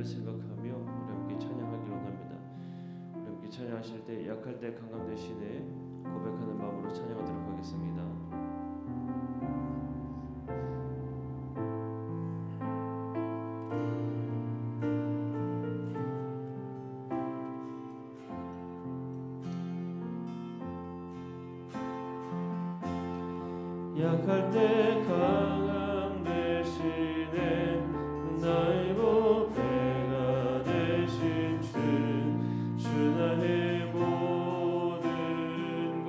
생각하며 우리 함께 찬양하기로 합니다. 우리 함께 찬양하실 때 약할 때 강함 되시네 고백하는 마음으로 찬양하도록 하겠습니다. 약할 때 강함 되시네 나의 보배가 되신 주 나의 모든 것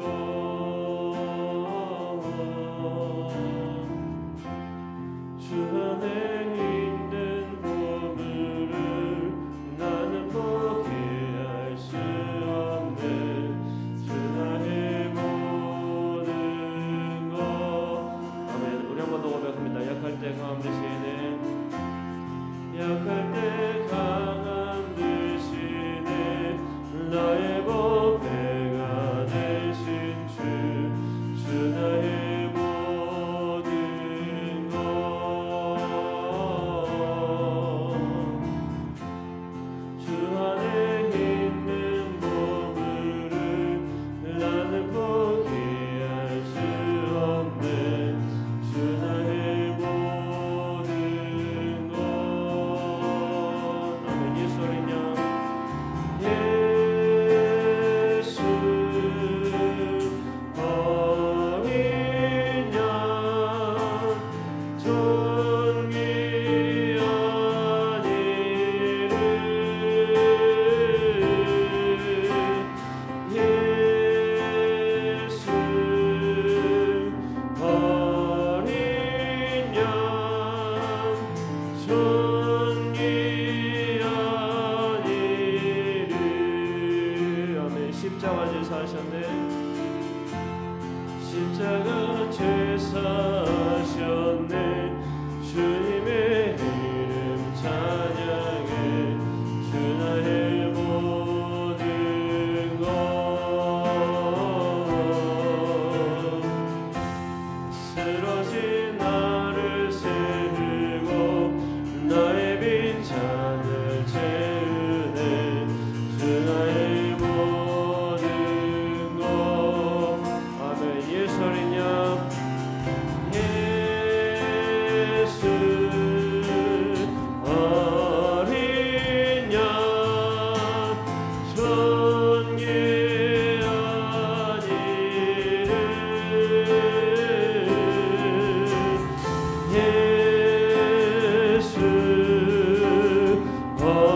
주 안에 있는 보물을 나는 포기할 수 없네 주 나의 모든 것. 아멘. 우리 한 번 더 고백합니다. 약할 때 강함 되시네 약할 때 강함 되시네 나의 보배가 되신 주 나의 모든 것 주 안에 있는 보물을 나는 포기할 수 없네 주 나의 모든 것. 아멘. 예수 어린 양 예수 어린 양 존귀한 이름 예수 어린 양 존귀한 이름. 아멘. 십자가 제사하셨네 십자가 제사하셨네 주님의 이름 찬양해 주 나의 모든 것 쓰러진 나를 세우고 나의 빈잔을 채우네 주 나의 모든 것. 아멘. 예수 어린 양 예수 어린 양 존귀한 이름 예수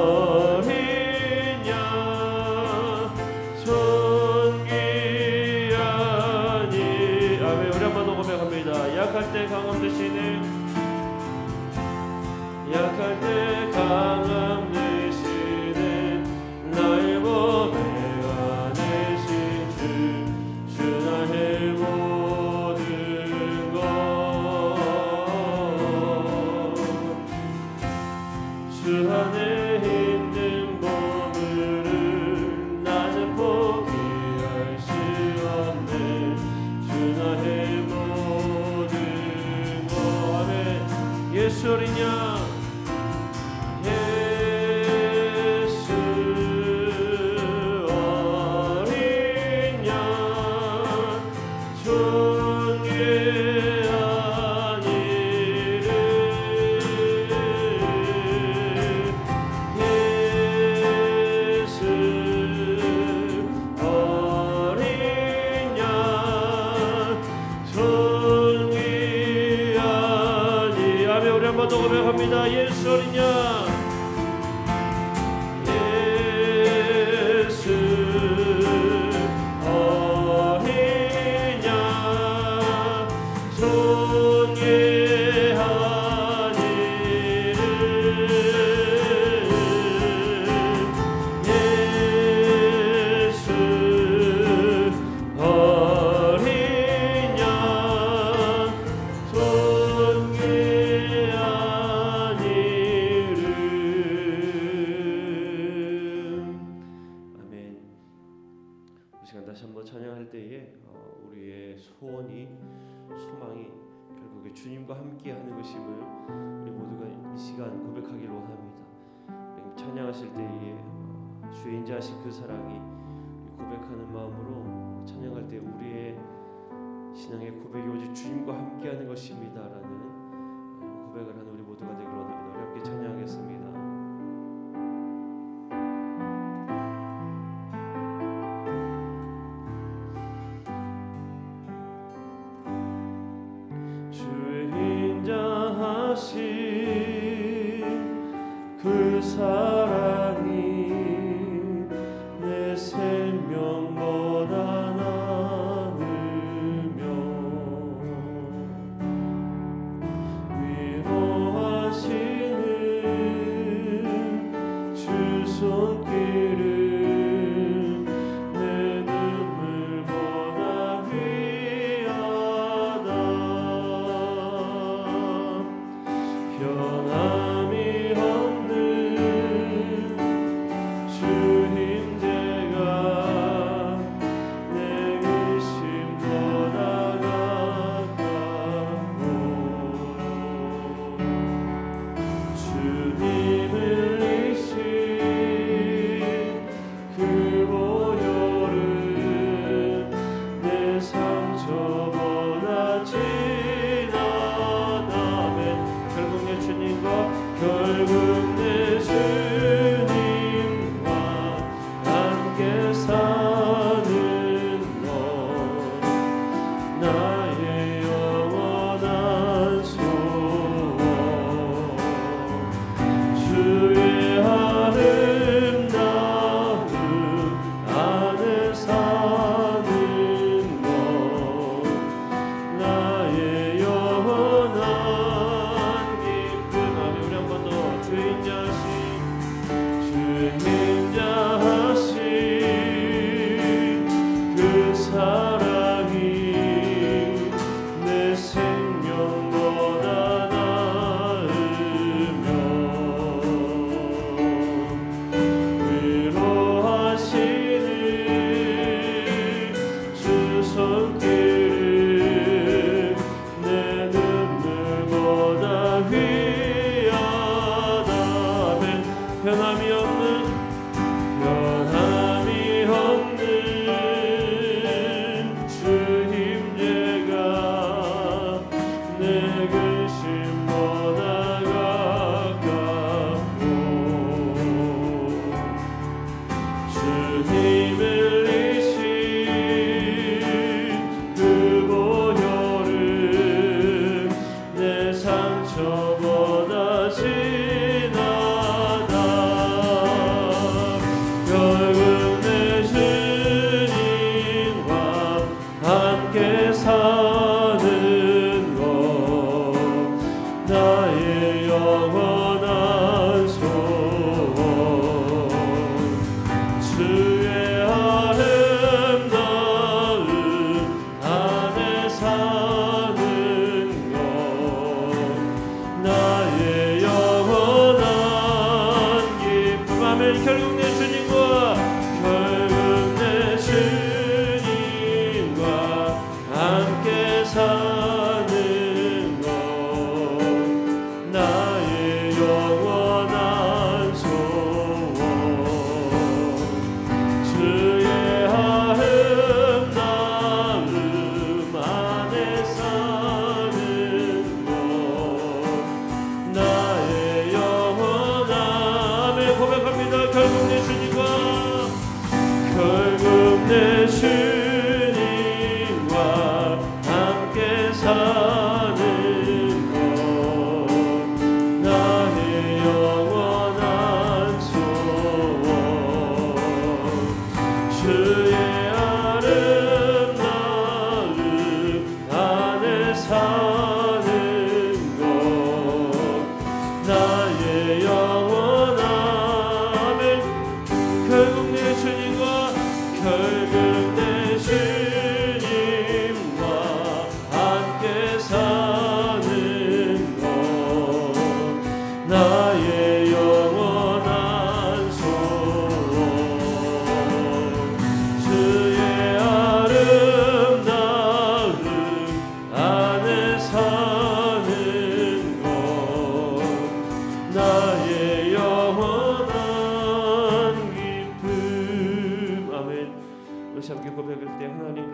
어린 양 존귀한 이. 아멘. 우리 한번 더 고백합니다. 약할 때 강함 되시네 약할 때 강함 되시네 나의 보배가 되신 주 나의 모든 것 주 안에 있는 보물을 나는 포기할 수 없네 주 나의 모든 것. 아멘. 예수 어린 양 예수 어린 양 존귀한 이름 예수 어린 양 존귀한 이. 아멘. 우리 한 번 더 고백합니다. 예수 어린 양 예수 어린 양 존귀한 이름 예수 어린 양 존귀한 이름. 아멘. 이 시간 다시 한번 찬양할 때에 우리의 소원이 소망이 결국에 주님과 함께하는 것임을 우리 모두가 이 시간 고백하기로 원합니다. 찬양하실 때에 주의 인자하신 그 사랑이 고백하는 마음으로 찬양할 때 우리의 신앙의 고백이 오직 주님과 함께하는 것입니다라는 고백을 하는 우리 모두가 되기를 원합니다. 우리 함께 찬양하겠습니다. 그 사랑이 내 생명보다 나으며 위로하시는 주 손길은 내 눈물보다 귀하다. 변함이 없는 주 임재가 내 의심보다 가깝고 주님을 이신 그 보혈은 내 상처보다 진하다면 결국 내 주님과 함께 사는 것 나의 영원한 소원. 주의 아름다움 안에 사는 것 나의 영원한 기쁨. 우리 한 번 더 주의 인자하신 그 사랑이 내 생명보다 나으며 위로하시는 주 손길은 내 눈물보다 귀하다면 변함이 없는 주 임재가 내 근심보다 가깝고 주님을 이신 그 보혈은 내 상처보다 진하다. 결국 내 주님과 함께 사는 것 나의 영원한 소원. 주의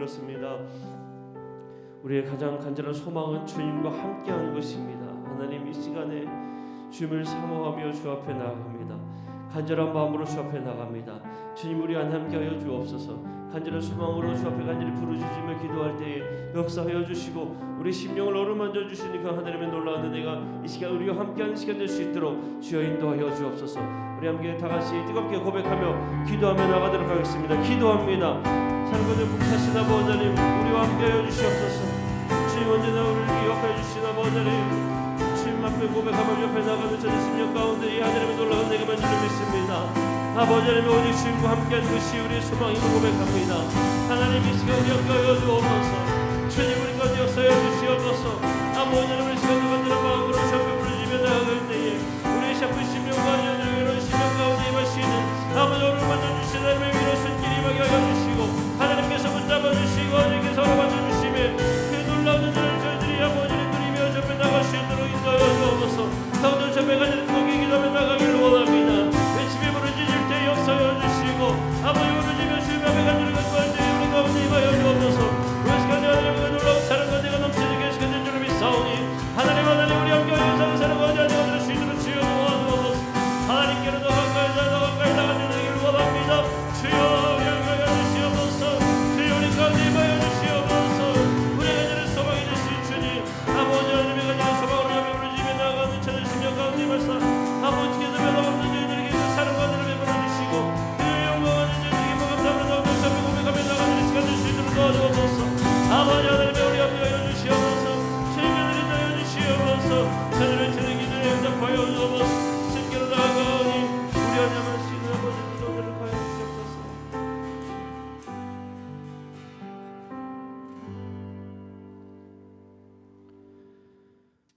그렇습니다. 우리의 가장 간절한 소망은 주님과 함께하는 것입니다. 하나님, 이 시간에 주님을 사모하며 주 앞에 나아갑니다. 간절한 마음으로 주 앞에 나갑니다. 주님, 우리 안에 함께하여 주옵소서. 간절한 소망으로 주 앞에 간절히 부르짖으며 기도할 때에 역사하여 주시고 우리 심령을 어루만져 주시니 그 하나님의 놀라운 은혜가 이 시간 우리와 함께하는 시간 될 수 있도록 주여 인도하여 주옵소서. 우리 함께 다 같이 뜨겁게 고백하며 기도하며 나가도록 하겠습니다. 기도합니다. 살고는 묵사신 아버지 하나님, 우리와 함께하여 주시옵소서. 주님, 언제나 우리를 기억하여 주신 아버지 하나님, 주님 앞에 고백하며 옆에 나가는 저의 심령 가운데 이 하나님의 놀라운 은혜가 줄 믿습니다. 아버지 하나님, 오직 주님과 함께하는 것이 우리의 소망임을 고백합니다. 하나님, 이 시간 우리 함께하여 주옵소서. 주님, 우리 가운데 역사하여 주시옵소서. 아버지 하나님, 이 시간도 간절한 마음으로 주 앞에 부르짖으며 나아갈 때에 우리의 샤프 심령과 여러분 심령 가운데 임하시는 아버지, 오늘 만져주신 하나님의 위로 손길이 임하게 하여 주시고 하나님께서 붙잡아 주시고 하나님께서 허락하여 주시며 그 놀라운 은혜를 저희들이 아버지를 누리며 접해 나갈 수 있도록 인도하여 주옵소서. 더욱더 접해 가지는 목이 기도하며 나가기를 원합니다. 외침에 부르짖을 때 역사하여 주시고 아버지 부르짖으며 주님 앞에 간절히 간구할 때 우리 가운데 임하여 주옵소서. 이 시간에 하나님의 놀라운 사랑과 내가 넘치는 게 시간 된 줄을 믿사오니 하나님 우리 함께 영상을 사랑과 하나님 얻을 수 있도록 주여 도와주옵소서. 하나님께로 더 가까이 나가는 길을 원합니다. 주여 우리 함께 주시옵소서. 주여 우리 가운데 임하여 주시옵소서. 우리의 간절한 소망이 되신 주님, 아버지 하나님의 간절한 소망으로 함께 부르짖으며 나아가는 천의 심령 가운데 임하사 아버지께서 변함없는 저희들에게 그 사랑과 은혜를 베풀어 주시고 그 영광하는 저희들에게 감사함으로 더욱더 잡고 고백하며 나가는 시간 될 수 있도록 도와주옵소서. 아버지 하나님의 우리 함께 하여 주시옵소서. 주님께서 인도하여 주시옵소서. 저들의 천의 기도에 응답하여 주옵소서. 주님께로 나아가오니 우리 하나님의 신의 아버지의 은혜를 하여 주시옵소서.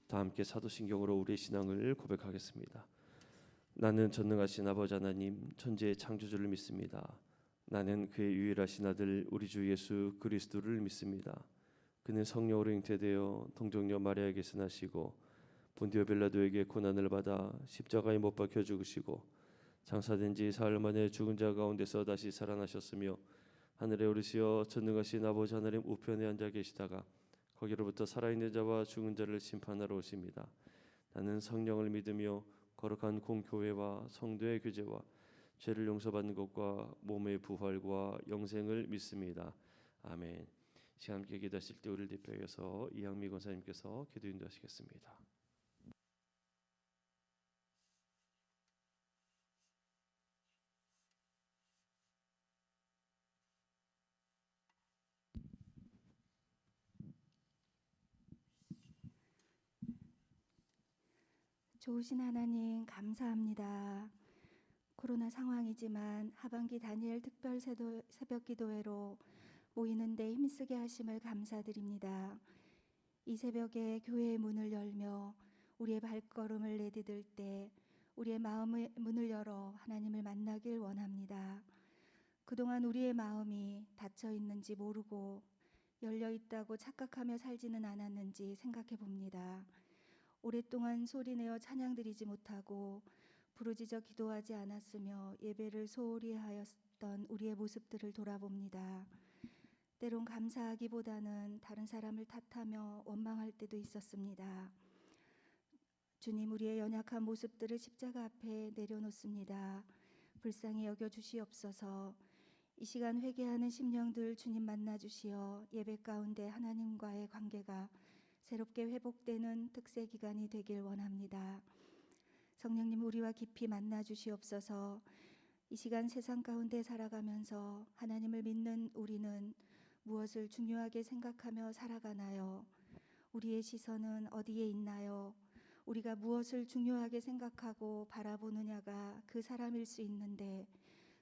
다 함께 사도신경으로 우리의 신앙을 고백하겠습니다. 나는 전능하신 아버지 하나님, 천지의 창조주를 믿습니다. 나는 그의 유일하신 아들 우리 주 예수 그리스도를 믿습니다. 그는 성령으로 잉태되어 동정녀 마리아에게서 나시고 본디오 빌라도에게 고난을 받아 십자가에 못 박혀 죽으시고 장사된 지 사흘 만에 죽은 자 가운데서 다시 살아나셨으며 하늘에 오르시어 전능하신 아버지 하나님 우편에 앉아 계시다가 거기로부터 살아있는 자와 죽은 자를 심판하러 오십니다. 나는 성령을 믿으며 거룩한 공교회와 성도의 교제와 죄를 용서받는 것과 몸의 부활과 영생을 믿습니다. 아멘. 시간 함께 기도하실 때 우리를 대표해서 이양미 권사님께서 기도 인도하시겠습니다. 좋으신 하나님 감사합니다. 코로나 상황이지만 하반기 다니엘 특별 새벽 기도회로 모이는 데 힘쓰게 하심을 감사드립니다. 이 새벽에 교회의 문을 열며 우리의 발걸음을 내디딜 때 우리의 마음의 문을 열어 하나님을 만나길 원합니다. 그동안 우리의 마음이 닫혀 있는지 모르고 열려 있다고 착각하며 살지는 않았는지 생각해 봅니다. 오랫동안 소리내어 찬양드리지 못하고 부르짖어 기도하지 않았으며 예배를 소홀히 하였던 우리의 모습들을 돌아봅니다. 때론 감사하기보다는 다른 사람을 탓하며 원망할 때도 있었습니다. 주님, 우리의 연약한 모습들을 십자가 앞에 내려놓습니다. 불쌍히 여겨주시옵소서. 이 시간 회개하는 심령들 주님 만나주시어 예배 가운데 하나님과의 관계가 새롭게 회복되는 특세 기간이 되길 원합니다. 성령님, 우리와 깊이 만나 주시옵소서. 이 시간 세상 가운데 살아가면서 하나님을 믿는 우리는 무엇을 중요하게 생각하며 살아가나요? 우리의 시선은 어디에 있나요? 우리가 무엇을 중요하게 생각하고 바라보느냐가 그 사람일 수 있는데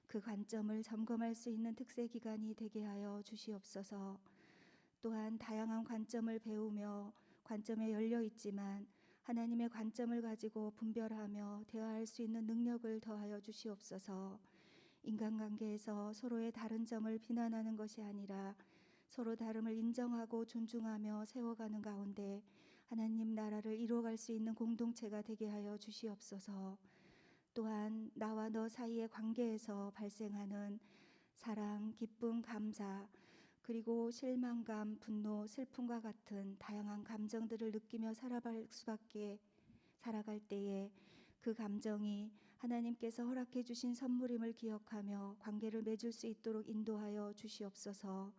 그 관점을 점검할 수 있는 특세 기간이 되게 하여 주시옵소서. 또한 다양한 관점을 배우며 관점에 열려 있지만 하나님의 관점을 가지고 분별하며 대화할 수 있는 능력을 더하여 주시옵소서. 인간관계에서 서로의 다른 점을 비난하는 것이 아니라 서로 다름을 인정하고 존중하며 세워가는 가운데 하나님 나라를 이루어갈 수 있는 공동체가 되게 하여 주시옵소서. 또한 나와 너 사이의 관계에서 발생하는 사랑, 기쁨, 감사, 그리고 실망감, 분노, 슬픔과 같은 다양한 감정들을 느끼며 살아갈 때에 그 감정이 하나님께서 허락해 주신 선물임을 기억하며 관계를 맺을 수 있도록 인도하여 주시옵소서.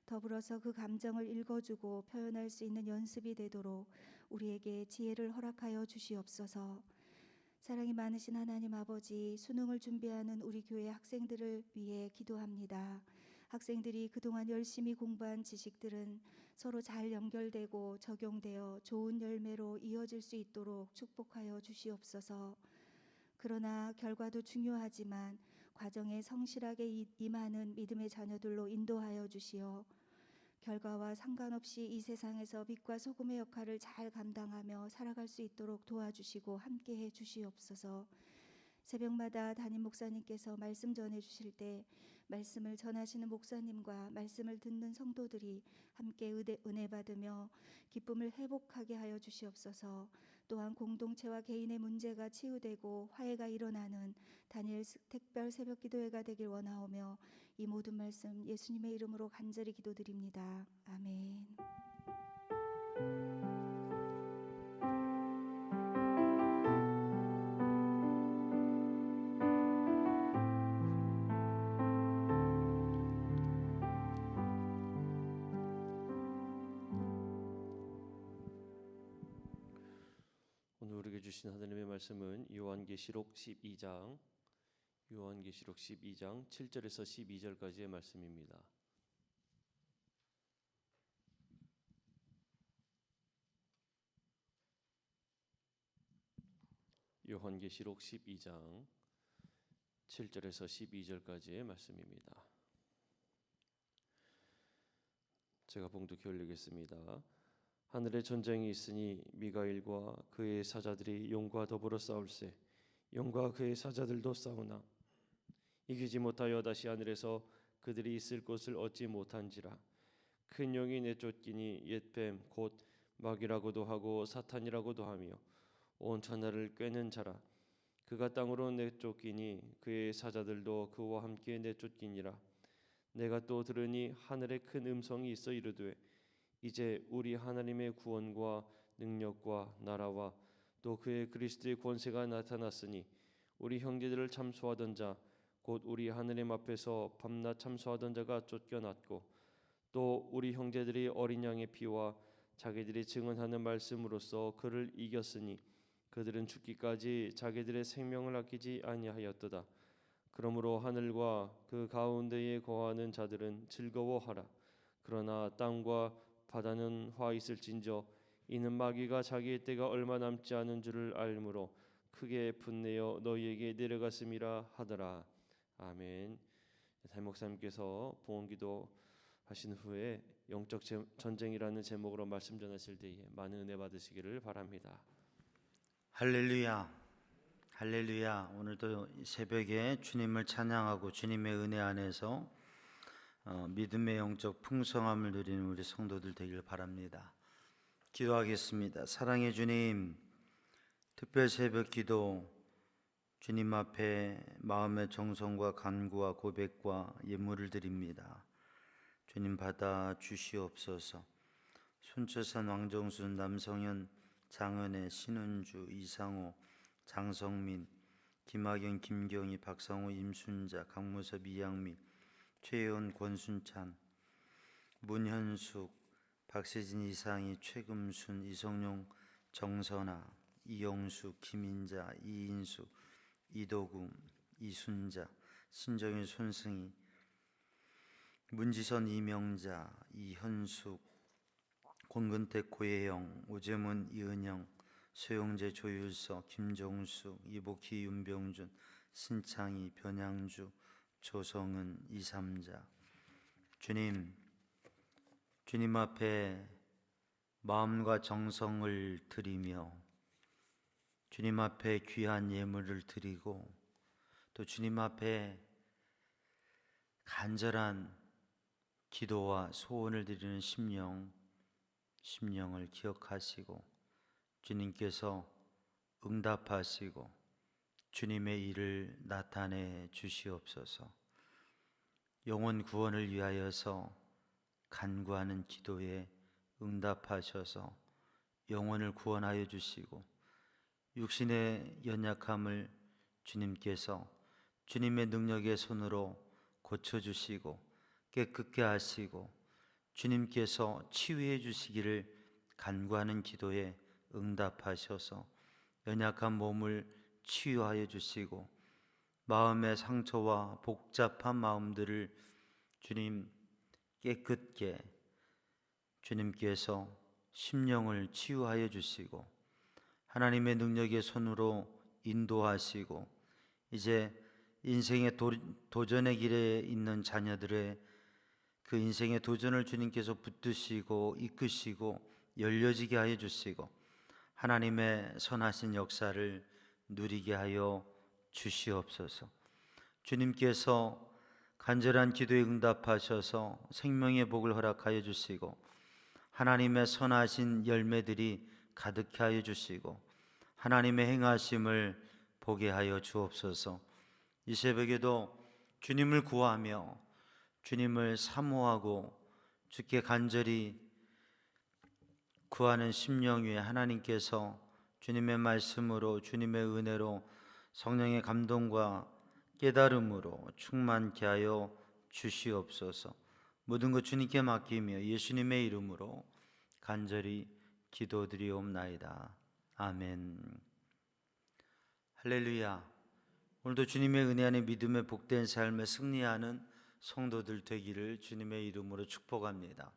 더불어서 그 감정을 읽어주고 표현할 수 있는 연습이 되도록 우리에게 지혜를 허락하여 주시옵소서. 사랑이 많으신 하나님 아버지, 수능을 준비하는 우리 교회 학생들을 위해 기도합니다. 학생들이 그동안 열심히 공부한 지식들은 서로 잘 연결되고 적용되어 좋은 열매로 이어질 수 있도록 축복하여 주시옵소서. 그러나 결과도 중요하지만 과정에 성실하게 임하는 믿음의 자녀들로 인도하여 주시어 결과와 상관없이 이 세상에서 빛과 소금의 역할을 잘 감당하며 살아갈 수 있도록 도와주시고 함께해 주시옵소서. 새벽마다 담임 목사님께서 말씀 전해 주실 때 말씀을 전하시는 목사님과 말씀을 듣는 성도들이 함께 은혜 받으며 기쁨을 회복하게 하여 주시옵소서. 또한 공동체와 개인의 문제가 치유되고 화해가 일어나는 다니엘 특별 새벽 기도회가 되길 원하오며 이 모든 말씀 예수님의 이름으로 간절히 기도드립니다. 아멘. 오늘 우리에게 주신 하나님의 말씀은 요한계시록 12장 7절에서 12절까지의 말씀입니다. 요한계시록 12장 7절에서 12절까지의 말씀입니다. 제가 봉독해 올리겠습니다. 하늘에 전쟁이 있으니 미가엘과 그의 사자들이 용과 더불어 싸울세. 용과 그의 사자들도 싸우나 이기지 못하여 다시 하늘에서 그들이 있을 곳을 얻지 못한지라. 큰 용이 내쫓기니 옛뱀 곧 마귀라고도 하고 사탄이라고도 하며 온 천하를 꿰는 자라. 그가 땅으로 내쫓기니 그의 사자들도 그와 함께 내쫓기니라. 내가 또 들으니 하늘에 큰 음성이 있어 이르되 이제 우리 하나님의 구원과 능력과 나라와 또 그의 그리스도의 권세가 나타났으니 우리 형제들을 참소하던 자 곧 우리 하느님 앞에서 밤낮 참소하던 자가 쫓겨났고 또 우리 형제들이 어린 양의 피와 자기들이 증언하는 말씀으로써 그를 이겼으니 그들은 죽기까지 자기들의 생명을 아끼지 아니하였도다. 그러므로 하늘과 그 가운데에 거하는 자들은 즐거워하라. 그러나 땅과 바다는 화 있을진저 이는 마귀가 자기의 때가 얼마 남지 않은 줄을 알므로 크게 분내어 너희에게 내려갔음이라 하더라. 아멘. 담임 목사님께서 봉헌기도 하신 후에 영적 전쟁이라는 제목으로 말씀 전하실 때에 많은 은혜 받으시기를 바랍니다. 할렐루야, 할렐루야. 오늘도 새벽에 주님을 찬양하고 주님의 은혜 안에서 믿음의 영적 풍성함을 누리는 우리 성도들 되길 바랍니다. 기도하겠습니다. 사랑의 주님, 특별 새벽 기도 주님 앞에 마음의 정성과 간구와 고백과 예물을 드립니다. 주님 받아 주시옵소서. 손철산, 왕정순, 남성현, 장은혜, 신은주, 이상호, 장성민, 김학영, 김경희, 박상호, 임순자, 강무섭, 이양민, 최혜원, 권순찬, 문현숙, 박세진, 이상희, 최금순, 이성용, 정선아, 이영수, 김인자, 이인수, 이도금, 이순자, 신정일, 손승희, 문지선, 이명자, 이현숙, 권근택, 고혜영, 오재문, 이은영, 소영재, 조율서, 김정수, 이복희, 윤병준, 신창희, 변양주, 조성은, 이삼자. 주님 앞에 마음과 정성을 드리며 주님 앞에 귀한 예물을 드리고 또 주님 앞에 간절한 기도와 소원을 드리는 심령을 기억하시고 주님께서 응답하시고 주님의 일을 나타내 주시옵소서. 영혼 구원을 위하여서 간구하는 기도에 응답하셔서 영혼을 구원하여 주시고 육신의 연약함을 주님께서 주님의 능력의 손으로 고쳐주시고 깨끗게 하시고 주님께서 치유해 주시기를 간구하는 기도에 응답하셔서 연약한 몸을 치유하여 주시고 마음의 상처와 복잡한 마음들을 주님 깨끗게 주님께서 심령을 치유하여 주시고 하나님의 능력의 손으로 인도하시고 이제 인생의 도전의 길에 있는 자녀들의 그 인생의 도전을 주님께서 붙드시고 이끄시고 열려지게 하여 주시고 하나님의 선하신 역사를 누리게 하여 주시옵소서. 주님께서 간절한 기도에 응답하셔서 생명의 복을 허락하여 주시고 하나님의 선하신 열매들이 가득해 하여 주시고 하나님의 행하심을 보게 하여 주옵소서. 이 새벽에도 주님을 구하며 주님을 사모하고 주께 간절히 구하는 심령 위에 하나님께서 주님의 말씀으로 주님의 은혜로 성령의 감동과 깨달음으로 충만케 하여 주시옵소서. 모든 것 주님께 맡기며 예수님의 이름으로 간절히 기도드리옵나이다. 아멘. 할렐루야. 오늘도 주님의 은혜 안에 믿음의 복된 삶에 승리하는 성도들 되기를 주님의 이름으로 축복합니다.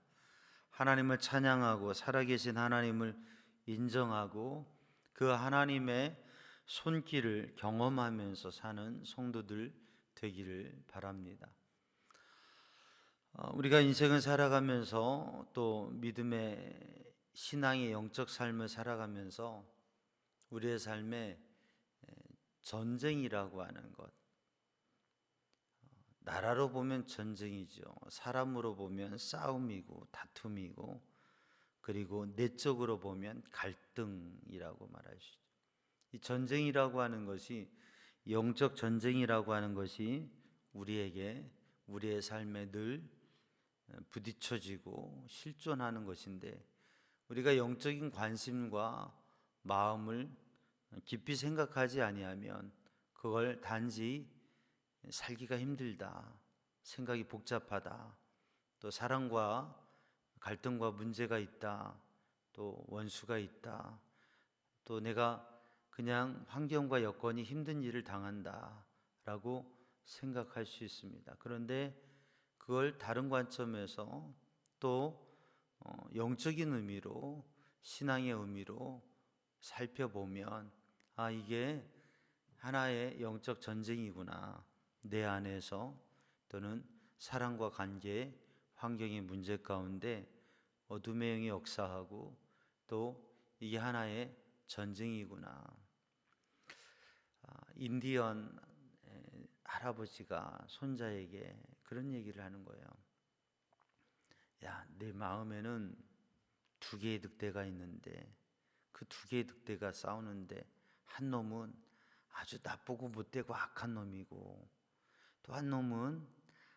하나님을 찬양하고 살아계신 하나님을 인정하고 그 하나님의 손길을 경험하면서 사는 성도들 되기를 바랍니다. 우리가 인생을 살아가면서 또 믿음의 신앙의 영적 삶을 살아가면서 우리의 삶에 전쟁이라고 하는 것, 나라로 보면 전쟁이죠. 사람으로 보면 싸움이고 다툼이고 그리고 내적으로 보면 갈등이라고 말할 수 있죠. 이 전쟁이라고 하는 것이 영적 전쟁이라고 하는 것이 우리에게 우리의 삶에 늘 부딪혀지고 실존하는 것인데 우리가 영적인 관심과 마음을 깊이 생각하지 아니하면 그걸 단지 살기가 힘들다, 생각이 복잡하다, 또 사랑과 갈등과 문제가 있다, 또 원수가 있다, 또 내가 그냥 환경과 여건이 힘든 일을 당한다 라고 생각할 수 있습니다. 그런데 그걸 다른 관점에서 또 영적인 의미로 신앙의 의미로 살펴보면 이게 하나의 영적 전쟁이구나. 내 안에서 또는 사랑과 관계, 환경의 문제 가운데 어둠의 영이 역사하고 또 이게 하나의 전쟁이구나. 인디언 할아버지가 손자에게 그런 얘기를 하는 거예요. 야, 내 마음에는 두 개의 늑대가 있는데 그 두 개의 늑대가 싸우는데 한 놈은 아주 나쁘고 못되고 악한 놈이고 또 한 놈은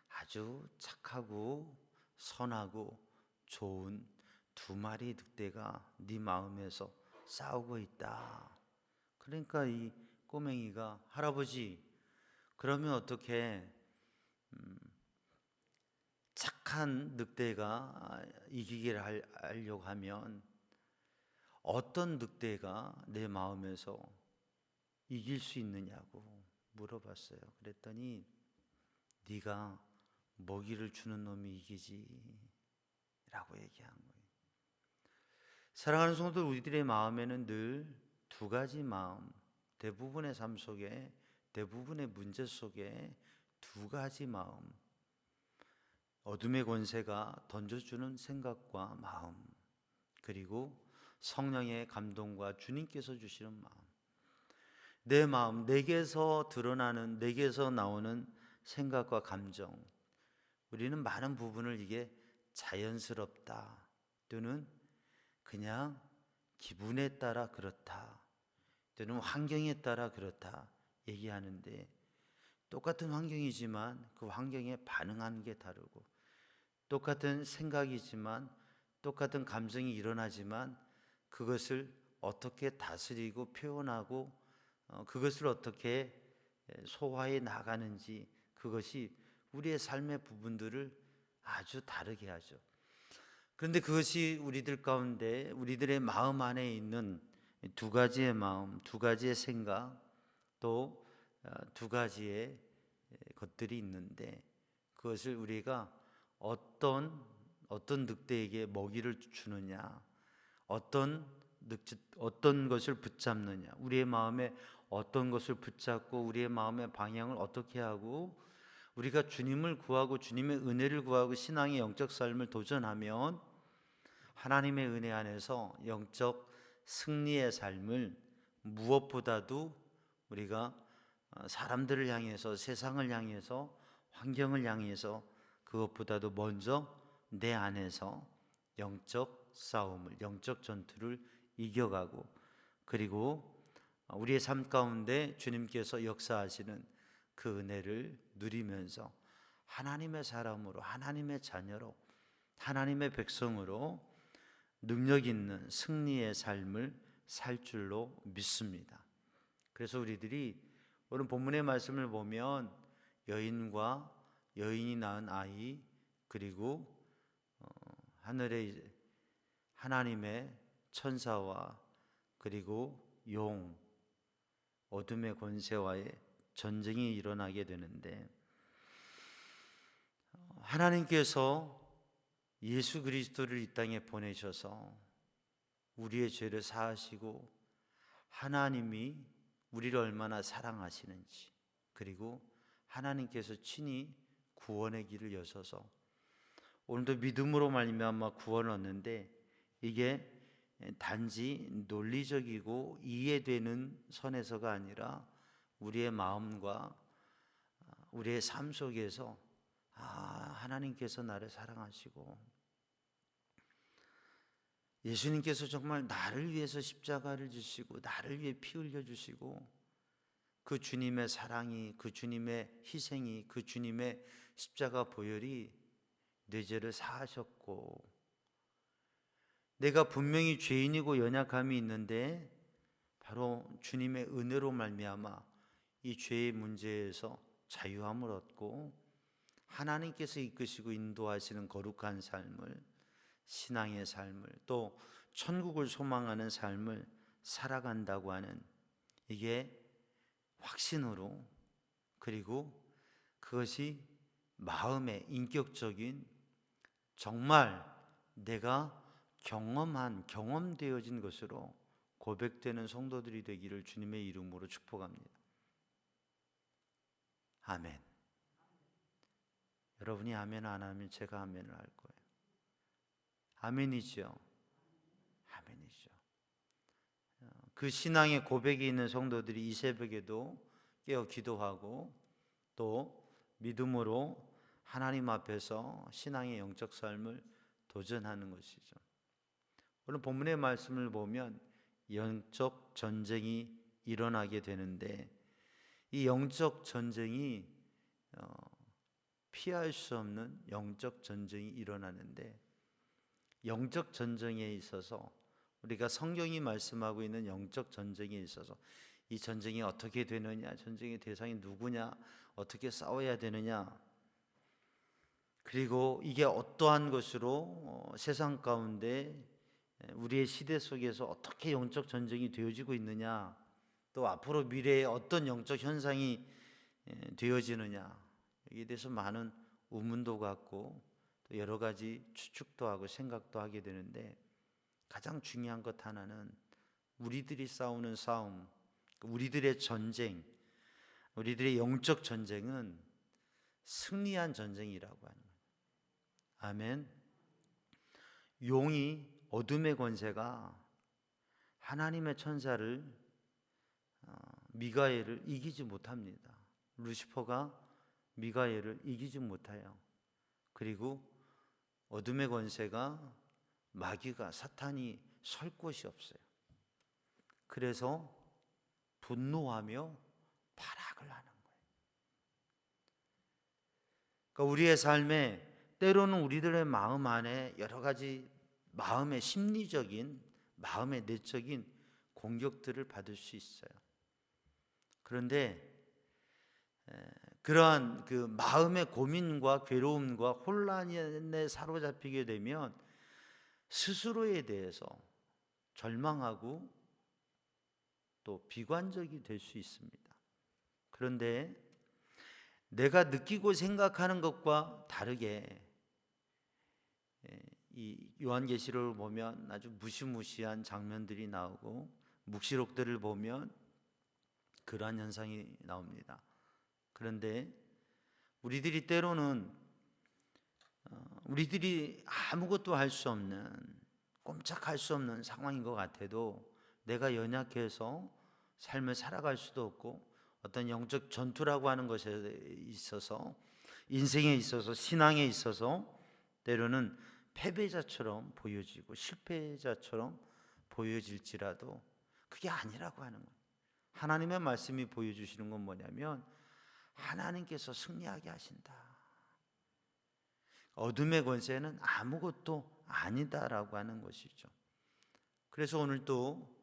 아주 착하고 선하고 좋은 두 마리의 늑대가 네 마음에서 싸우고 있다. 그러니까 이 꼬맹이가 할아버지 그러면 어떻게 착한 늑대가 이기기를 하려고 하면 어떤 늑대가 내 마음에서 이길 수 있느냐고 물어봤어요. 그랬더니 네가 먹이를 주는 놈이 이기지 라고 얘기한 거예요. 사랑하는 성도들, 우리들의 마음에는 늘 두 가지 마음, 대부분의 삶 속에 대부분의 문제 속에 두 가지 마음, 어둠의 권세가 던져주는 생각과 마음, 그리고 성령의 감동과 주님께서 주시는 마음. 내 마음, 내게서 드러나는, 내게서 나오는 생각과 감정, 우리는 많은 부분을 이게 자연스럽다 또는 그냥 기분에 따라 그렇다 또는 환경에 따라 그렇다 얘기하는데 똑같은 환경이지만 그 환경에 반응하는 게 다르고 똑같은 생각이지만, 똑같은 감정이 일어나지만 그것을 어떻게 다스리고 표현하고 그것을 어떻게 소화해 나가는지, 그것이 우리의 삶의 부분들을 아주 다르게 하죠. 그런데 그것이 우리들 가운데, 우리들의 마음 안에 있는 두 가지의 마음, 두 가지의 생각, 또 두 가지의 것들이 있는데, 그것을 우리가 어떤 늑대에게 먹이를 주느냐, 어떤 것을 붙잡느냐, 우리의 마음에 어떤 것을 붙잡고 우리의 마음의 방향을 어떻게 하고, 우리가 주님을 구하고 주님의 은혜를 구하고 신앙의 영적 삶을 도전하면 하나님의 은혜 안에서 영적 승리의 삶을 무엇보다도 우리가 사람들을 향해서, 세상을 향해서, 환경을 향해서, 그것보다도 먼저 내 안에서 영적 싸움을, 영적 전투를 이겨가고, 그리고 우리의 삶 가운데 주님께서 역사하시는 그 은혜를 누리면서 하나님의 사람으로, 하나님의 자녀로, 하나님의 백성으로 능력 있는 승리의 삶을 살 줄로 믿습니다. 그래서 우리들이 오늘 본문의 말씀을 보면 여인과 여인이 낳은 아이, 그리고 하늘의 하나님의 천사와 그리고 용, 어둠의 권세와의 전쟁이 일어나게 되는데, 하나님께서 예수 그리스도를 이 땅에 보내셔서 우리의 죄를 사하시고, 하나님이 우리를 얼마나 사랑하시는지, 그리고 하나님께서 친히 구원의 길을 여셔서 오늘도 믿음으로 말미암아 구원을 얻는데, 이게 단지 논리적이고 이해되는 선에서가 아니라 우리의 마음과 우리의 삶 속에서 하나님께서 나를 사랑하시고 예수님께서 정말 나를 위해서 십자가를 지시고 나를 위해 피 흘려 주시고, 그 주님의 사랑이, 그 주님의 희생이, 그 주님의 십자가 보혈이 내 죄를 사하셨고, 내가 분명히 죄인이고 연약함이 있는데 바로 주님의 은혜로 말미암아 이 죄의 문제에서 자유함을 얻고 하나님께서 이끄시고 인도하시는 거룩한 삶을, 신앙의 삶을, 또 천국을 소망하는 삶을 살아간다고 하는, 이게 확신으로, 그리고 그것이 마음의 인격적인, 정말 내가 경험되어진 것으로 고백되는 성도들이 되기를 주님의 이름으로 축복합니다. 아멘. 여러분이 아멘 안 하면 제가 아멘을 할 거예요. 아멘이죠. 아멘이죠. 그 신앙의 고백이 있는 성도들이 이 새벽에도 깨어 기도하고 또 믿음으로 하나님 앞에서 신앙의 영적 삶을 도전하는 것이죠. 오늘 본문의 말씀을 보면 영적 전쟁이 일어나게 되는데, 이 영적 전쟁이 피할 수 없는 영적 전쟁이 일어나는데, 영적 전쟁에 있어서 우리가 성경이 말씀하고 있는 영적 전쟁에 있어서 이 전쟁이 어떻게 되느냐, 전쟁의 대상이 누구냐, 어떻게 싸워야 되느냐, 그리고 이게 어떠한 것으로 세상 가운데 우리의 시대 속에서 어떻게 영적 전쟁이 되어지고 있느냐, 또 앞으로 미래에 어떤 영적 현상이 되어지느냐, 여기에 대해서 많은 의문도 갖고 또 여러 가지 추측도 하고 생각도 하게 되는데, 가장 중요한 것 하나는 우리들이 싸우는 싸움, 우리들의 전쟁, 우리들의 영적 전쟁은 승리한 전쟁이라고 하는 거예요. 아멘. 용이, 어둠의 권세가 하나님의 천사를, 미가엘을 이기지 못합니다. 루시퍼가 미가엘을 이기지 못해요. 그리고 어둠의 권세가, 마귀가, 사탄이 설 곳이 없어요. 그래서 분노하며 발악을 하는 거예요. 그러니까 우리의 삶에 때로는 우리들의 마음 안에 여러 가지 마음의 심리적인, 마음의 내적인 공격들을 받을 수 있어요. 그런데 그러한 그 마음의 고민과 괴로움과 혼란에 사로잡히게 되면 스스로에 대해서 절망하고 또 비관적이 될 수 있습니다. 그런데 내가 느끼고 생각하는 것과 다르게 이 요한계시록을 보면 아주 무시무시한 장면들이 나오고 묵시록들을 보면 그러한 현상이 나옵니다. 그런데 우리들이 때로는 우리들이 아무것도 할 수 없는, 꼼짝할 수 없는 상황인 것 같아도 내가 연약해서 삶을 살아갈 수도 없고 어떤 영적 전투라고 하는 것에 있어서, 인생에 있어서, 신앙에 있어서 때로는 패배자처럼 보여지고 실패자처럼 보여질지라도 그게 아니라고 하는 거예요. 하나님의 말씀이 보여주시는 건 뭐냐면 하나님께서 승리하게 하신다. 어둠의 권세는 아무것도 아니다라고 하는 것이죠. 그래서 오늘도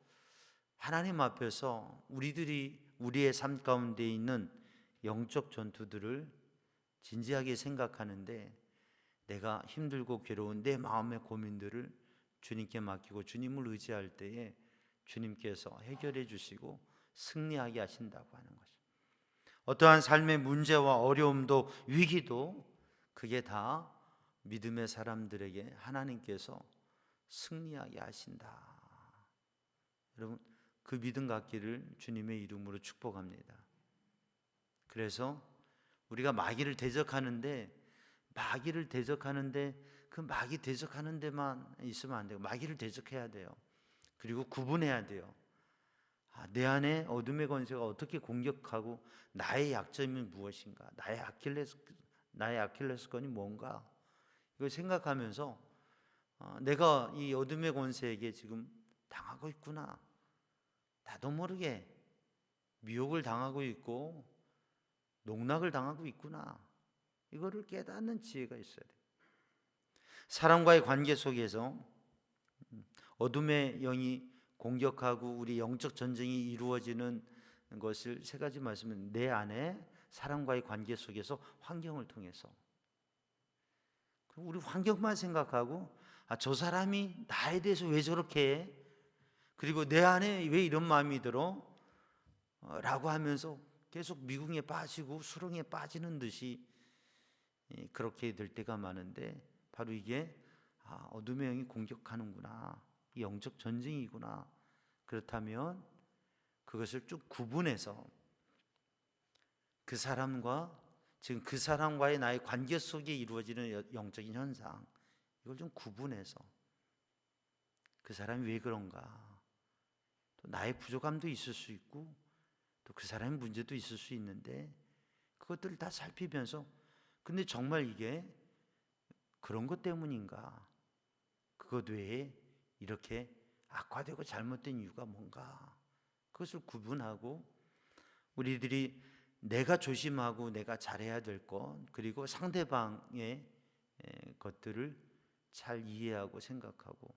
하나님 앞에서 우리들이 우리의 삶 가운데 있는 영적 전투들을 진지하게 생각하는데, 내가 힘들고 괴로운 내 마음의 고민들을 주님께 맡기고 주님을 의지할 때에 주님께서 해결해 주시고 승리하게 하신다고 하는 거죠. 어떠한 삶의 문제와 어려움도 위기도 그게 다 믿음의 사람들에게 하나님께서 승리하게 하신다. 여러분, 그 믿음 갖기를 주님의 이름으로 축복합니다. 그래서 우리가 마귀를 대적하는데 그 마귀 대적하는 데만 있으면 안 돼요. 마귀를 대적해야 돼요. 그리고 구분해야 돼요. 내 안에 어둠의 권세가 어떻게 공격하고 나의 약점이 무엇인가, 나의 아킬레스건이 뭔가, 이걸 생각하면서 내가 이 어둠의 권세에게 지금 당하고 있구나, 나도 모르게 미혹을 당하고 있고 농락을 당하고 있구나, 이거를 깨닫는 지혜가 있어야 돼요. 사람과의 관계 속에서 어둠의 영이 공격하고 우리 영적 전쟁이 이루어지는 것을 세 가지 말씀은, 내 안에 사람과의 관계 속에서 환경을 통해서, 우리 환경만 생각하고 저 사람이 나에 대해서 왜 저렇게 해? 그리고 내 안에 왜 이런 마음이 들어? 라고 하면서 계속 미궁에 빠지고 수렁에 빠지는 듯이 그렇게 될 때가 많은데, 바로 이게 어둠의 영이 공격하는구나, 영적 전쟁이구나. 그렇다면 그것을 쭉 구분해서 그 사람과, 지금 그 사람과의 나의 관계 속에 이루어지는 영적인 현상, 이걸 좀 구분해서 그 사람이 왜 그런가, 또 나의 부족함도 있을 수 있고 또 그 사람의 문제도 있을 수 있는데, 그것들을 다 살피면서 근데 정말 이게 그런 것 때문인가, 그것 외에 이렇게 악화되고 잘못된 이유가 뭔가, 그것을 구분하고 우리들이 내가 조심하고 내가 잘해야 될 것, 그리고 상대방의 것들을 잘 이해하고 생각하고,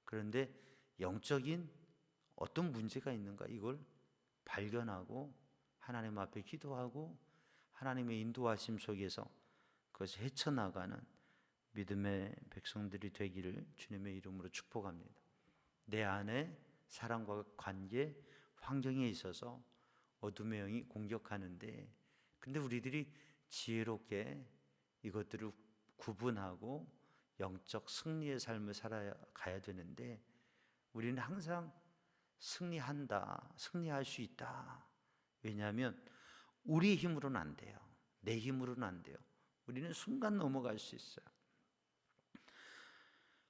그런데 영적인 어떤 문제가 있는가, 이걸 발견하고 하나님 앞에 기도하고 하나님의 인도하심 속에서 그것을 헤쳐나가는 믿음의 백성들이 되기를 주님의 이름으로 축복합니다. 내 안에 사람과 관계, 환경에 있어서 어둠의 영이 공격하는데, 근데 우리들이 지혜롭게 이것들을 구분하고 영적 승리의 삶을 살아가야 되는데, 우리는 항상 승리한다, 승리할 수 있다. 왜냐하면 우리 힘으로는 안 돼요. 내 힘으로는 안 돼요. 우리는 순간 넘어갈 수 있어요.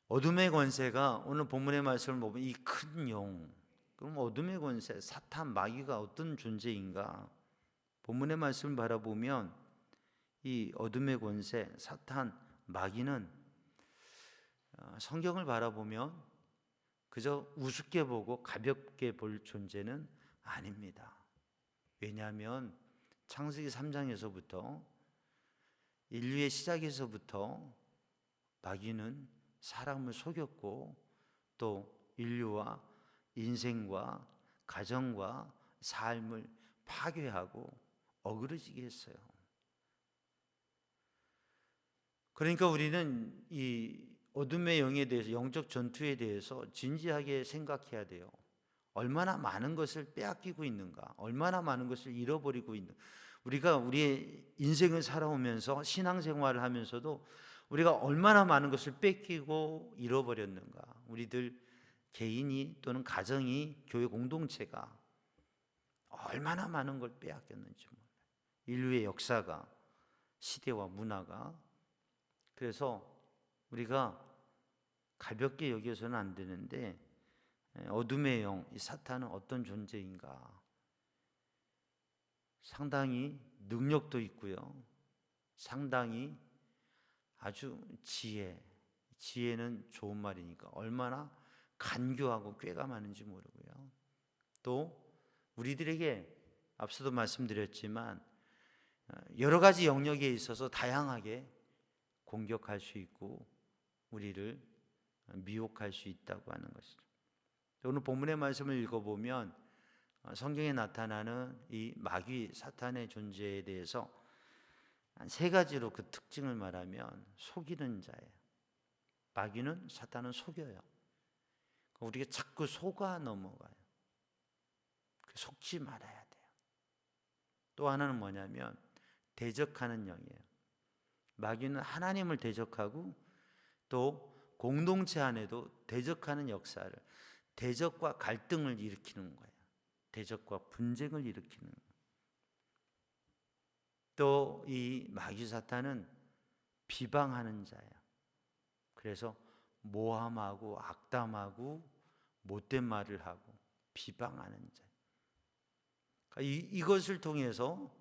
어둠의 권세가, 오늘 본문의 말씀을 보면 이 큰 용, 그럼 어둠의 권세, 사탄, 마귀가 어떤 존재인가? 본문의 말씀을 바라보면 이 어둠의 권세, 사탄, 마귀는 성경을 바라보면 그저 우습게 보고 가볍게 볼 존재는 아닙니다. 왜냐하면 창세기 3장에서부터 인류의 시작에서부터 마귀는 사람을 속였고 또 인류와 인생과 가정과 삶을 파괴하고 어그러지게 했어요. 그러니까 우리는 이 어둠의 영에 대해서, 영적 전투에 대해서 진지하게 생각해야 돼요. 얼마나 많은 것을 빼앗기고 있는가, 얼마나 많은 것을 잃어버리고 있는가. 우리가 우리의 인생을 살아오면서 신앙생활을 하면서도 우리가 얼마나 많은 것을 뺏기고 잃어버렸는가. 우리들 개인이 또는 가정이, 교회 공동체가 얼마나 많은 걸 빼앗겼는지 몰라요. 인류의 역사가, 시대와 문화가. 그래서 우리가 가볍게 여겨서는 안 되는데, 어둠의 영, 이 사탄은 어떤 존재인가? 상당히 능력도 있고요, 상당히 아주 지혜는 좋은 말이니까 얼마나 간교하고 꾀가 많은지 모르고요. 또 우리들에게 앞서도 말씀드렸지만 여러 가지 영역에 있어서 다양하게 공격할 수 있고 우리를 미혹할 수 있다고 하는 것이죠. 오늘 본문의 말씀을 읽어보면 성경에 나타나는 이 마귀 사탄의 존재에 대해서 한 세 가지로 그 특징을 말하면, 속이는 자예요. 마귀는, 사탄은 속여요. 우리가 자꾸 속아 넘어가요. 속지 말아야 돼요. 또 하나는 뭐냐면 대적하는 영이에요. 마귀는 하나님을 대적하고 또 공동체 안에도 대적하는 역사를, 대적과 갈등을 일으키는 거예요. 대적과 분쟁을 일으키는 거예요. 또 이 마귀 사탄은 비방하는 자예요. 그래서 모함하고 악담하고 못된 말을 하고 비방하는 자예요. 그러니까 이것을 통해서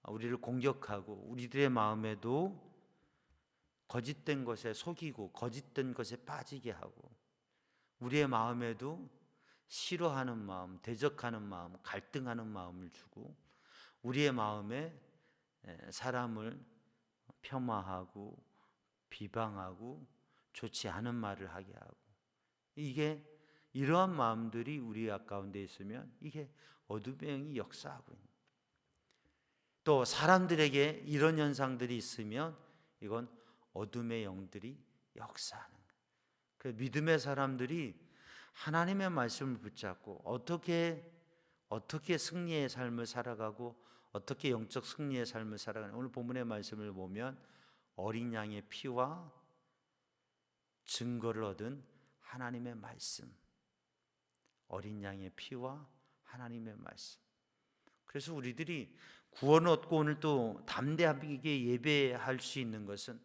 우리를 공격하고 우리들의 마음에도 거짓된 것에 속이고 거짓된 것에 빠지게 하고 우리의 마음에도 싫어하는 마음, 대적하는 마음, 갈등하는 마음을 주고 우리의 마음에 사람을 폄하하고 비방하고 좋지 않은 말을 하게 하고, 이러한 마음들이 우리 가운데 있으면 이게 어둠의 영이 역사하고 있는 거예요. 또 사람들에게 이런 현상들이 있으면 이건 어둠의 영들이 역사하는 거예요. 그 믿음의 사람들이 하나님의 말씀을 붙잡고 어떻게 승리의 삶을 살아가고 어떻게 영적 승리의 삶을 살아가는, 오늘 본문의 말씀을 보면 어린 양의 피와 증거를 얻은 하나님의 말씀, 어린 양의 피와 하나님의 말씀. 그래서 우리들이 구원 얻고 오늘 또 담대하게 예배할 수 있는 것은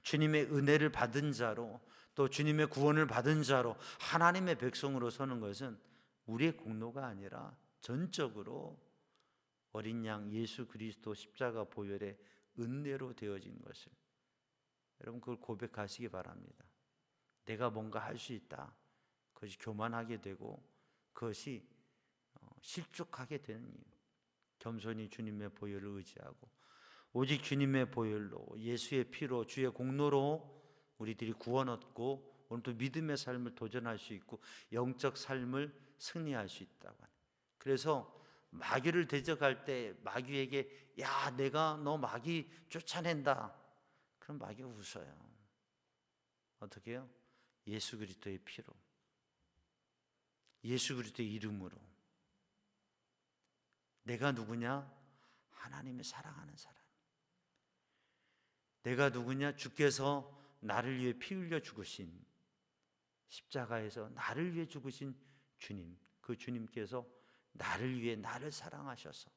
주님의 은혜를 받은 자로, 또 주님의 구원을 받은 자로 하나님의 백성으로 서는 것은 우리의 공로가 아니라 전적으로 어린 양 예수 그리스도 십자가 보혈의 은혜로 되어진 것을, 여러분 그걸 고백하시기 바랍니다. 내가 뭔가 할 수 있다, 그것이 교만하게 되고 그것이 실족하게 되는 이유, 겸손히 주님의 보혈을 의지하고 오직 주님의 보혈로, 예수의 피로, 주의 공로로 우리들이 구원 얻고 오늘 또 믿음의 삶을 도전할 수 있고 영적 삶을 승리할 수 있다고 하는. 그래서 마귀를 대적할 때 마귀에게 야 내가 너 마귀 쫓아낸다, 그럼 마귀가 웃어요. 어떻게 해요? 예수 그리스도의 피로, 예수 그리스도의 이름으로. 내가 누구냐? 하나님의 사랑하는 사람. 내가 누구냐? 주께서 나를 위해 피 흘려 죽으신, 십자가에서 나를 위해 죽으신 주님, 그 주님께서 나를 위해 나를 사랑하셔서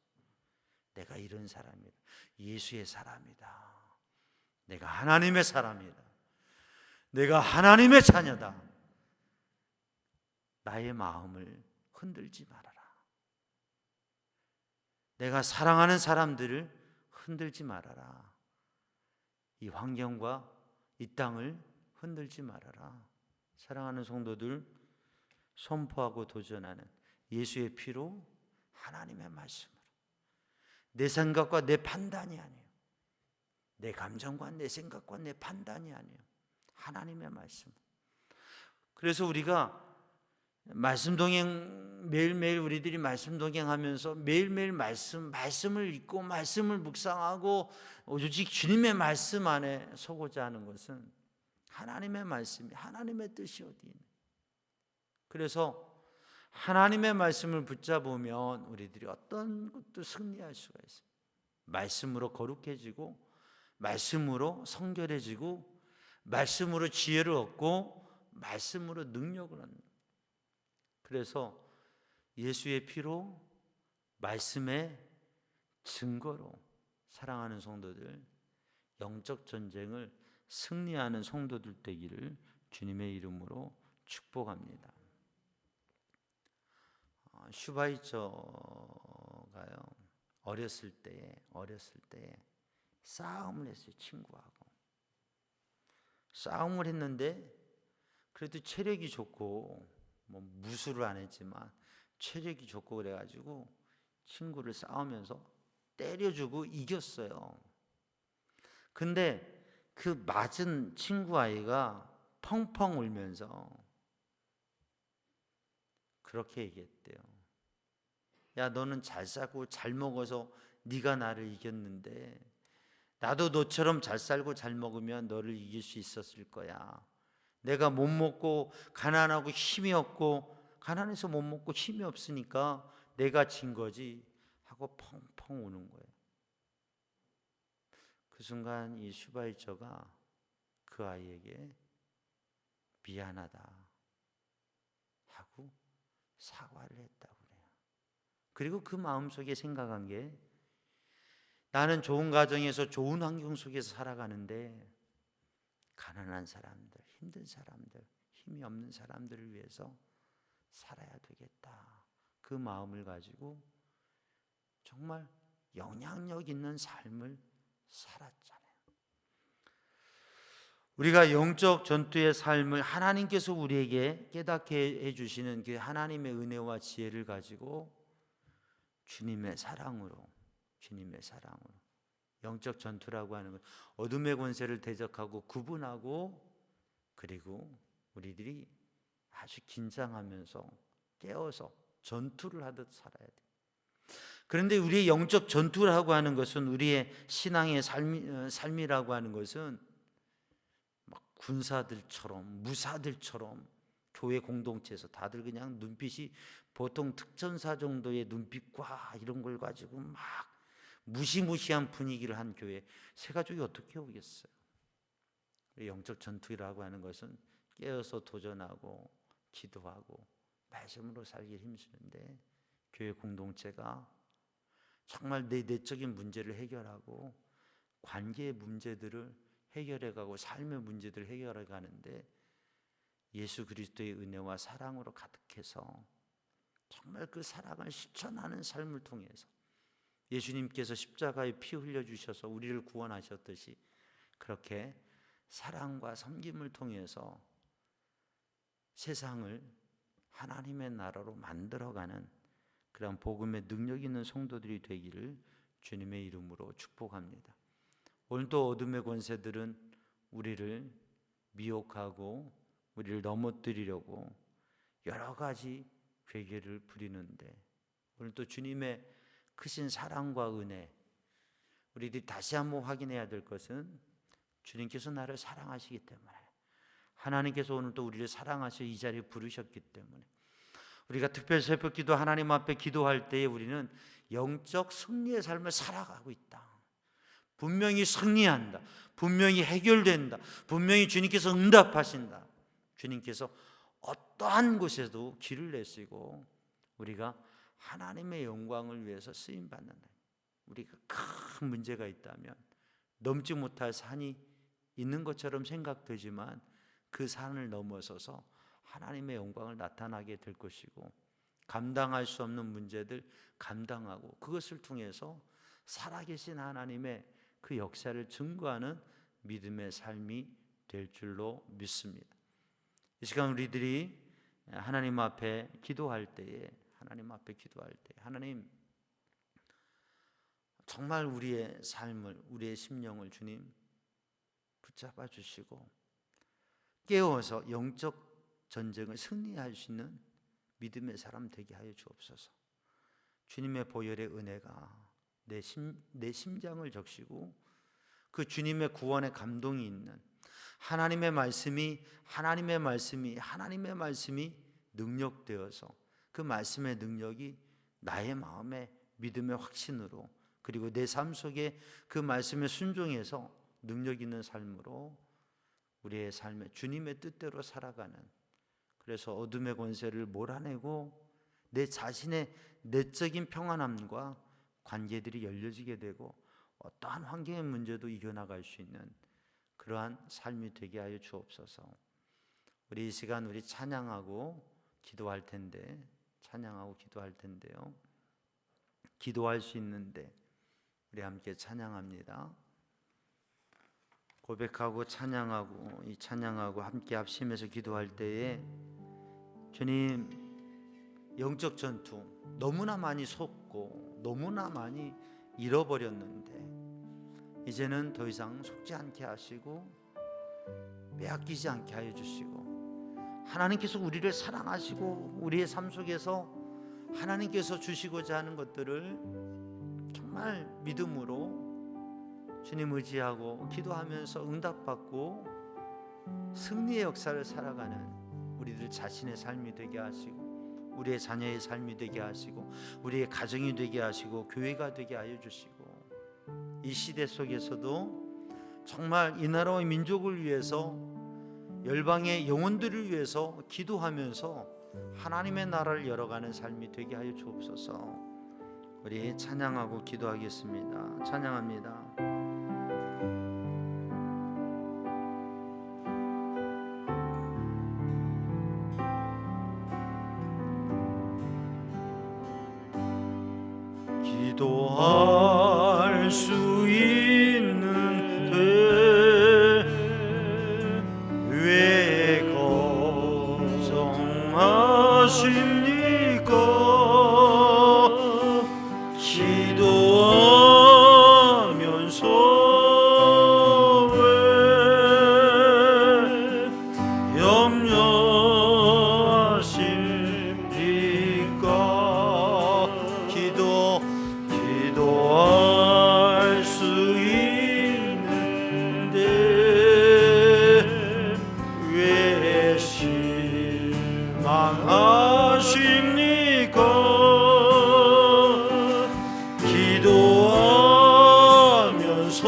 내가 이런 사람이다, 예수의 사람이다, 내가 하나님의 사람이다, 내가 하나님의 자녀다. 나의 마음을 흔들지 말아라. 내가 사랑하는 사람들을 흔들지 말아라. 이 환경과 이 땅을 흔들지 말아라. 사랑하는 성도들, 선포하고 도전하는 예수의 피로, 하나님의 말씀으로. 내 생각과 내 판단이 아니에요. 내 감정과 내 생각과 내 판단이 아니에요. 하나님의 말씀. 그래서 우리가 말씀 동행, 매일매일 우리들이 말씀 동행하면서 매일매일 말씀을 읽고 말씀을 묵상하고 오직 주님의 말씀 안에 서고자 하는 것은 하나님의 말씀이, 하나님의 뜻이 어디 있는. 그래서 하나님의 말씀을 붙잡으면 우리들이 어떤 것도 승리할 수가 있어요. 말씀으로 거룩해지고, 말씀으로 성결해지고, 말씀으로 지혜를 얻고, 말씀으로 능력을 얻는. 그래서 예수의 피로, 말씀의 증거로 사랑하는 성도들, 영적 전쟁을 승리하는 성도들 되기를 주님의 이름으로 축복합니다. 슈바이처가요, 어렸을 때에 싸움을 했어요. 친구하고 싸움을 했는데 그래도 체력이 좋고, 뭐 무술을 안 했지만 체력이 좋고 그래가지고 친구를 싸우면서 때려주고 이겼어요. 근데 그 맞은 친구 아이가 펑펑 울면서 그렇게 얘기했대요. 야, 너는 잘 살고 잘 먹어서 네가 나를 이겼는데 나도 너처럼 잘 살고 잘 먹으면 너를 이길 수 있었을 거야. 내가 못 먹고 가난하고 힘이 없고, 가난해서 못 먹고 힘이 없으니까 내가 진 거지 하고 펑펑 우는 거예요. 그 순간 이 슈바이처가 그 아이에게 미안하다 하고 사과를 했다고 그래요. 그리고 그 마음속에 생각한 게, 나는 좋은 가정에서 좋은 환경 속에서 살아가는데 가난한 사람들, 힘든 사람들, 힘이 없는 사람들을 위해서 살아야 되겠다. 그 마음을 가지고 정말 영향력 있는 삶을 살았잖아요. 우리가 영적 전투의 삶을 하나님께서 우리에게 깨닫게 해주시는 그 하나님의 은혜와 지혜를 가지고 주님의 사랑으로 영적 전투라고 하는 것, 어둠의 권세를 대적하고 구분하고, 그리고 우리들이 아주 긴장하면서 깨어서 전투를 하듯 살아야 돼요. 그런데 우리의 영적 전투라고 하는 것은, 우리의 신앙의 삶이라고 하는 것은 막 군사들처럼, 무사들처럼 교회 공동체에서 다들 그냥 눈빛이 보통 특전사 정도의 눈빛과 이런 걸 가지고 막 무시무시한 분위기를 한 교회, 새 가족이 어떻게 오겠어요? 영적 전투라고 하는 것은 깨어서 도전하고 기도하고 말씀으로 살기를 힘쓰는데, 교회 공동체가 정말 내 내적인 문제를 해결하고 관계의 문제들을 해결해가고 삶의 문제들을 해결해 가는데 예수 그리스도의 은혜와 사랑으로 가득해서 정말 그 사랑을 실천하는 삶을 통해서, 예수님께서 십자가에 피 흘려주셔서 우리를 구원하셨듯이 그렇게 사랑과 섬김을 통해서 세상을 하나님의 나라로 만들어가는 그런 복음의 능력 있는 성도들이 되기를 주님의 이름으로 축복합니다. 오늘도 어둠의 권세들은 우리를 미혹하고 우리를 넘어뜨리려고 여러 가지 괴계를 부리는데, 오늘도 주님의 크신 사랑과 은혜, 우리들이 다시 한번 확인해야 될 것은, 주님께서 나를 사랑하시기 때문에, 하나님께서 오늘도 우리를 사랑하셔 이 자리에 부르셨기 때문에, 우리가 특별 새벽 기도 하나님 앞에 기도할 때에 우리는 영적 승리의 삶을 살아가고 있다. 분명히 승리한다. 분명히 해결된다. 분명히 주님께서 응답하신다. 주님께서 어떠한 곳에도 길을 내시고 우리가 하나님의 영광을 위해서 쓰임받는다. 우리가 큰 문제가 있다면 넘지 못할 산이 있는 것처럼 생각되지만 그 산을 넘어서서 하나님의 영광을 나타나게 될 것이고, 감당할 수 없는 문제들 감당하고 그것을 통해서 살아계신 하나님의 그 역사를 증거하는 믿음의 삶이 될 줄로 믿습니다. 이 시간 우리들이 하나님 앞에 기도할 때에 하나님, 정말 우리의 삶을, 우리의 심령을 주님 붙잡아 주시고 깨워서 영적 전쟁을 승리할 수 있는 믿음의 사람 되게 하여 주옵소서. 주님의 보혈의 은혜가 내 심장을 적시고 그 주님의 구원의 감동이 있는 하나님의 말씀이 능력되어서 그 말씀의 능력이 나의 마음에 믿음의 확신으로, 그리고 내 삶 속에 그 말씀에 순종해서 능력 있는 삶으로 우리의 삶에 주님의 뜻대로 살아가는, 그래서 어둠의 권세를 몰아내고 내 자신의 내적인 평안함과 관계들이 열려지게 되고 어떠한 환경의 문제도 이겨나갈 수 있는 그러한 삶이 되게 하여 주옵소서. 우리 이 시간 우리 찬양하고 기도할 텐데요. 기도할 수 있는데 우리 함께 찬양합니다. 고백하고 찬양하고 함께 합심해서 기도할 때에 주님, 영적 전투 너무나 많이 속고 너무나 많이 잃어버렸는데 이제는 더 이상 속지 않게 하시고 빼앗기지 않게 하여 주시고, 하나님께서 우리를 사랑하시고 우리의 삶 속에서 하나님께서 주시고자 하는 것들을 정말 믿음으로 주님 의지하고 기도하면서 응답받고 승리의 역사를 살아가는 우리들 자신의 삶이 되게 하시고, 우리의 자녀의 삶이 되게 하시고, 우리의 가정이 되게 하시고, 교회가 되게 하여 주시고, 이 시대 속에서도 정말 이 나라와 민족을 위해서, 열방의 영혼들을 위해서 기도하면서 하나님의 나라를 열어가는 삶이 되게 하여 주옵소서. 우리 찬양하고 기도하겠습니다. 찬양합니다. 기도할 수 있는데 왜 걱정하십니까? 기도하면서 왜 염려하십니까? 기도할 수 있는데 왜 실망하십니까? 기도하면서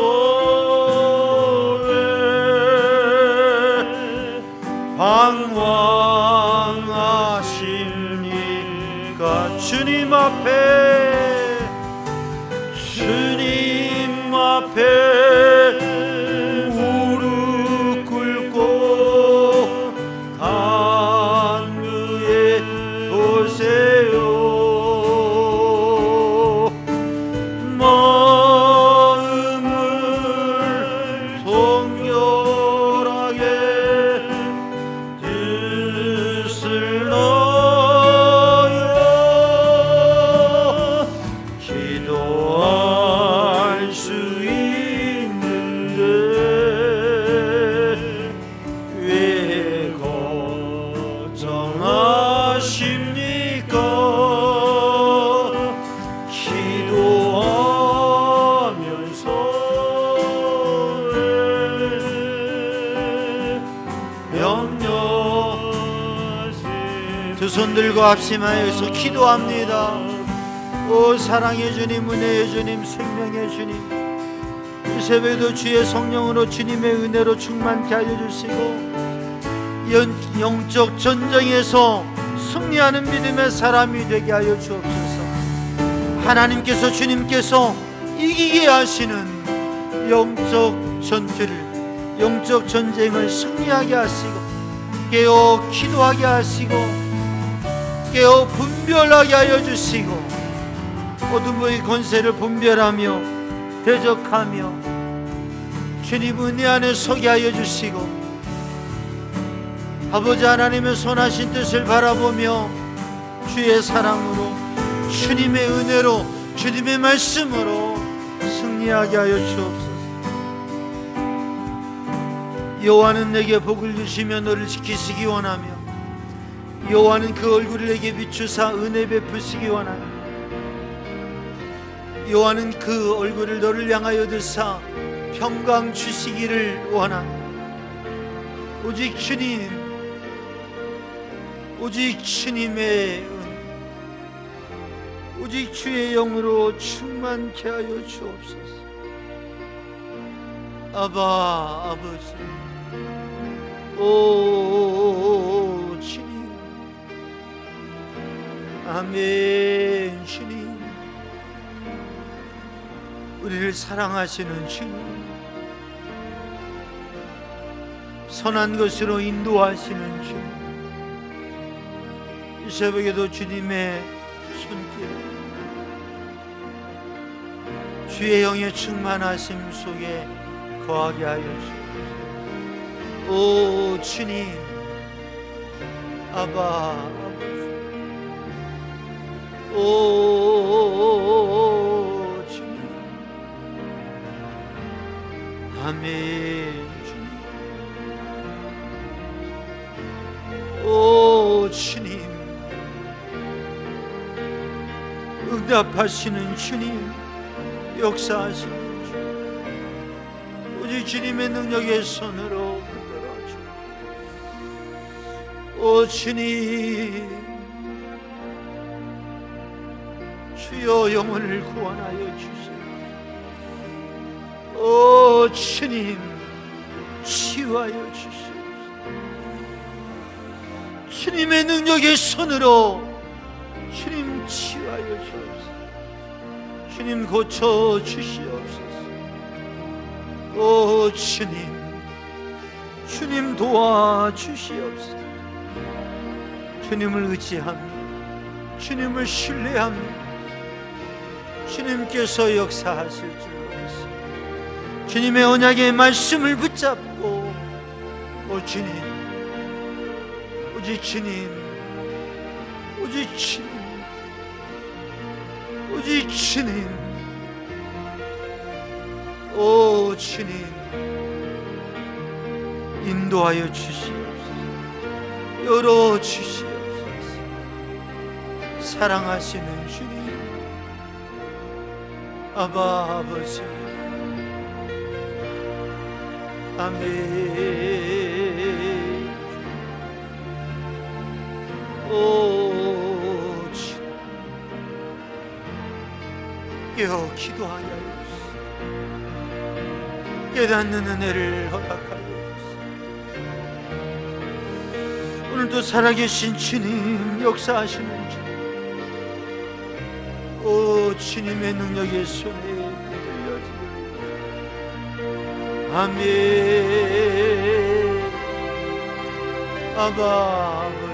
왜 방황하십니까? 주님 앞에 무릎 꿇고 간구해 보세요. 마음을 동결하게 뜻을 넣어 기도할 수 있는데 왜 걱정하십니까? 기도하면서 두 손 들고 합심하여서 기도합니다. 오 사랑의 주님, 은혜의 주님, 생명의 주님, 이 새벽에도 주의 성령으로 주님의 은혜로 충만케 하여 주시고 영적 전쟁에서 승리하는 믿음의 사람이 되게 하여 주옵소서. 하나님께서 주님께서 이기게 하시는 영적 전투를, 영적 전쟁을 승리하게 하시고 깨어 기도하게 하시고 깨어 분별하게 하여 주시고 어둠의 권세를 분별하며 대적하며 주님 은혜 안에 서게 하여 주시고 아버지 하나님의 선하신 뜻을 바라보며 주의 사랑으로 주님의 은혜로 주님의 말씀으로 승리하게 하여 주옵소서. 여호와는 내게 복을 주시며 너를 지키시기 원하며 여호와는 그 얼굴을 내게 비추사 은혜 베푸시기 원하며 여호와는 그 얼굴을 너를 향하여 드사 평강 주시기를 원하며 오직 주님, 오직 주님의 오직 주의 영으로 충만케 하여 주옵소서. 아바 아버지, 오 주님, 아멘. 주님, 우리를 사랑하시는 주님, 선한 것으로 인도하시는 주님, 이 새벽에도 주님의 손길, 주의 영의 충만하심 속에 거하게 하여 주옵소서. 오 주님, 아바 아버지, 오 주님, 아멘. 주님, 오 주님, 응답하시는 주님, 역사하시는 주, 오직 주님의 능력의 손으로 붙들어 주. 오 주님, 주여 영혼을 구원하여 주시옵소서. 오 주님, 치유하여 주시옵소서. 주님의 능력의 손으로 주님 치유하여 주옵소서. 주님 고쳐 주시옵소서. 오 주님, 주님 도와 주시옵소서. 주님을 의지합니다. 주님을 신뢰합니다. 주님께서 역사하실 줄 믿습니다. 주님의 언약의 말씀을 붙잡고, 오 주님, 오직 주님, 오직 주님, 오직 주님, 오 주님, 인도하여 주시옵소서. 열어 주시옵소서. 사랑하시는 주님, 아바 아버지, 아멘. 오 주님, 깨어 기도하여 주시옵소서. 깨닫는 은혜를 허락하여 주시옵소서. 오늘도 살아계신 주님, 역사하시는 주님, 오 주님의 능력의 손에 붙들려지고, 아멘. 아바 아버지,